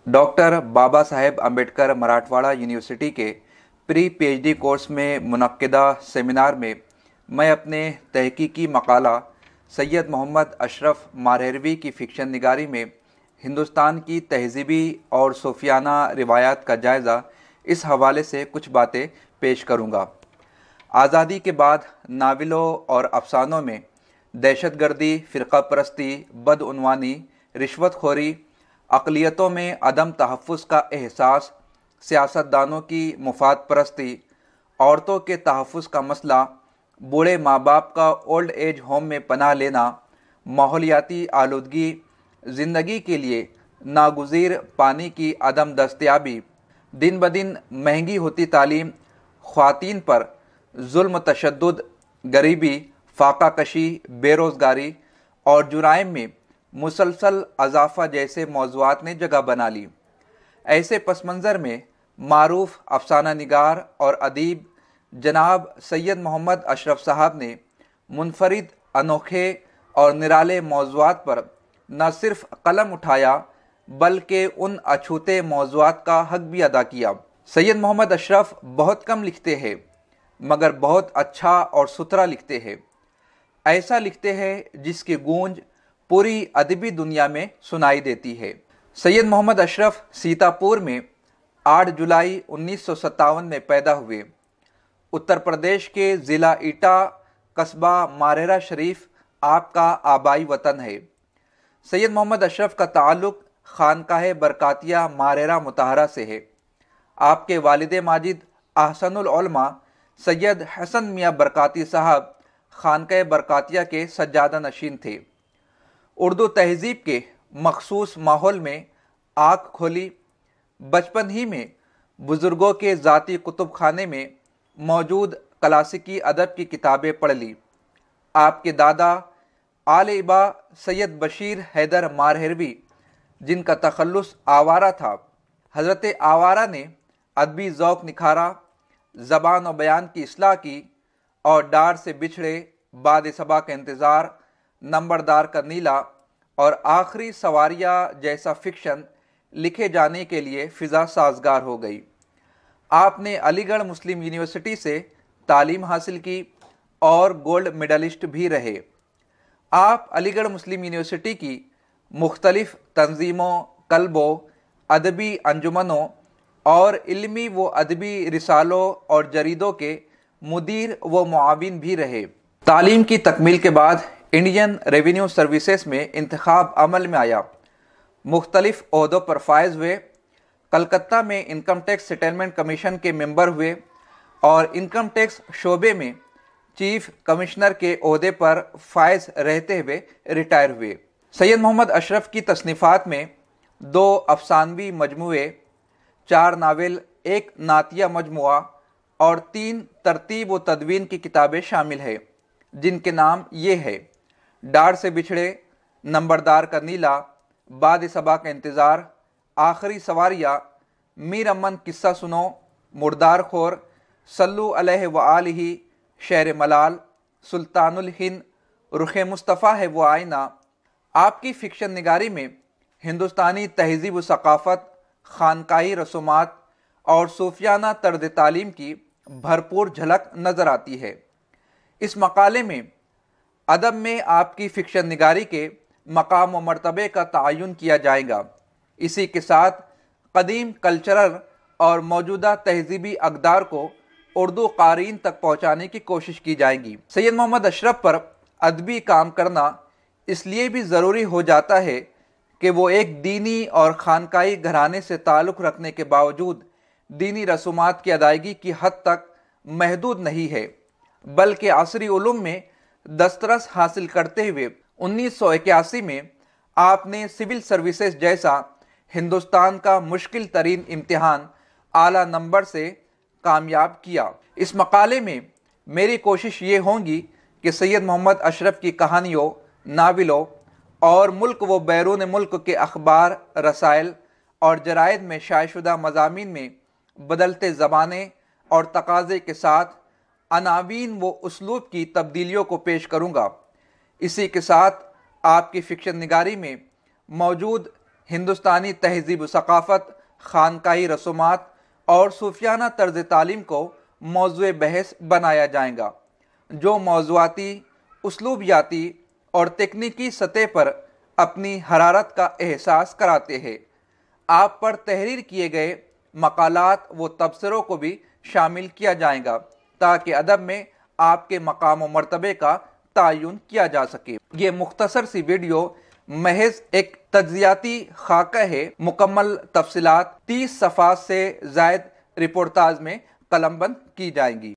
Doctor Baba Saheb Ambedkar Marathwada university के pre PhD course में मुनक्किदा seminar में मैं अपने तहकीकी मकाला सैयद मोहम्मद अशरफ मारहरवी की फ़िक्शन निगारी में हिंदुस्तान की तहज़ीबी और सूफियाना रिवायात का जायज़ा इस हवाले से कुछ बातें पेश करूँगा। आज़ादी के बाद नावलों और अफसानों में दहशतगर्दी, फ़िरका परस्ती, बदउनवानी, रिश्वतखोरी, अक़लियतों में अदम तहफ़्फ़ुज़ का एहसास, सियासतदानों की मुफाद परस्ती, औरतों के तहफ़्फ़ुज़ का मसला, बूढ़े माँ बाप का ओल्ड एज होम में पनाह लेना, माहौलियाती आलूदगी, ज़िंदगी के लिए नागुज़ीर पानी की अदम दस्तयाबी, दिन ब दिन महंगी होती तालीम, ख़्वातीन पर जुल्म तशद्दुद, गरीबी, फाका कशी, बेरोज़गारी और जुराइम में मुसलसल अज़ाफ़ा जैसे मौज़ूआत ने जगह बना ली। ऐसे पस मंज़र में मारूफ अफसाना निगार और अदीब जनाब सैयद मोहम्मद अशरफ साहब ने मुनफरिद, अनोखे और निराले मौज़ूआत पर न सिर्फ़ कलम उठाया बल्कि उन अछूते मौज़ूआत का हक़ भी अदा किया। सैयद मोहम्मद अशरफ बहुत कम लिखते हैं मगर बहुत अच्छा और सुथरा लिखते हैं। ऐसा लिखते हैं जिसकी गूंज पूरी अदबी दुनिया में सुनाई देती है। सैयद मोहम्मद अशरफ सीतापुर में 8 जुलाई 1957 में पैदा हुए। उत्तर प्रदेश के ज़िला ईटा कस्बा मारेरा शरीफ आपका आबाई वतन है। सैयद मोहम्मद अशरफ का ताल्लुक़ खानकाह बरकातिया मारेरा मुताहरा से है। आपके वालिद माजिद अहसनुल उलमा सैयद हसन मियाँ बरकाती साहब खानकाह बरकातिया के सज्जादा नशीन थे। उर्दू तहज़ीब के मखसूस माहौल में आँख खोली। बचपन ही में बुज़ुर्गों के ज़ाती कुतुब खाने में मौजूद क्लासिकी अदब की किताबें पढ़ ली। आपके दादा आले इबा सैयद बशीर हैदर मारहरवी, जिनका तखल्लुस आवारा था, हज़रत आवारा ने अदबी ज़ौक़ निखारा, ज़बान और बयान की इस्लाह की और डार से बिछड़े, बाद सबा का इंतज़ार, नंबरदार का नीला और आखिरी सवारिया जैसा फ़िक्शन लिखे जाने के लिए फ़िज़ा साजगार हो गई। आपने अलीगढ़ मुस्लिम यूनिवर्सिटी से तालीम हासिल की और गोल्ड मेडलिस्ट भी रहे। आप अलीगढ़ मुस्लिम यूनिवर्सिटी की मुख्तलिफ़ तंजीमों, कल्बों, अदबी अंजुमनों और इल्मी व अदबी रिसालों और जरीदों के मुदीर व मुआविन भी रहे। तालीम की तकमील के बाद इंडियन रेवेन्यू सर्विसेज में इंतखाब अमल में आया। मुख्तलिफ़ ओहदों पर फायज़ हुए। कलकत्ता में इनकम टैक्स सेटलमेंट कमीशन के मेंबर हुए और इनकम टैक्स शोबे में चीफ कमिश्नर के ओहदे पर फायज़ रहते हुए रिटायर हुए। सैयद मोहम्मद अशरफ की तसनीफ़ात में 2 अफसानवी मजमूए, 4 नावल, 1 नातिया मजमुआ और 3 तरतीब व तदवीन की किताबें शामिल हैं, जिनके नाम ये है: डार से बिछड़े, नंबरदार का नीला, बाद सबा का इंतज़ार, आखिरी सवारिया, मीर अमन किस्सा सुनो, मुर्दार खोर, सल्लु अलैहि व आलिही, शहर मलाल, सुल्तानुल हिंद, रुख मुस्तफ़ा है वो आईना। आपकी फ़िक्शन निगारी में हिंदुस्तानी तहज़ीब व सक़ाफ़त, खानकाही रसूमात और सूफियाना तर्ज तालीम की भरपूर झलक नज़र आती है। इस मकाले में अदब में आपकी फ़िक्शन निगारी के मकाम व मर्तबे का तयन किया जाएगा। इसी के साथ कदीम कल्चरल और मौजूदा तहज़ीबी अक़दार को उर्दू क़ारीन तक पहुँचाने की कोशिश की जाएगी। सैयद मोहम्मद अशरफ पर अदबी काम करना इसलिए भी ज़रूरी हो जाता है कि वो एक दीनी और खानकाही घराने से ताल्लुक़ रखने के बावजूद दीनी रसूमात की अदायगी की हद तक महदूद नहीं है, बल्कि असरी उलूम में दस्तरस हासिल करते हुए 1981 में आपने सिविल सर्विसेज जैसा हिंदुस्तान का मुश्किल तरीन इम्तिहान आला नंबर से कामयाब किया। इस मकाले में मेरी कोशिश ये होगी कि सैयद मोहम्मद अशरफ की कहानियों, नावलों और मुल्क व बैरून मुल्क के अखबार, रसायल और जराइद में शायशुदा मज़ामीन में बदलते ज़माने और तकाज़े के साथ अनावीन व उसलूब की तब्दीलियों को पेश करूँगा। इसी के साथ आपकी फ़िक्शन निगारी में मौजूद ہندوستانی تہذیب و ثقافت، خانقاہی رسومات اور صوفیانہ طرز تعلیم کو موضوع بحث بنایا جائے گا، جو موضوعاتی، اسلوبیاتی اور تکنیکی سطح پر اپنی حرارت کا احساس کراتے ہیں۔ آپ پر تحریر کیے گئے مقالات و تبصروں کو بھی شامل کیا جائے گا تاکہ ادب میں آپ کے مقام و مرتبے کا تعین کیا جا سکے۔ یہ مختصر سی ویڈیو محض ایک تجزیاتی خاکہ ہے، مکمل تفصیلات 30 صفحات سے زائد رپورتاج میں قلم بند کی جائیں گی۔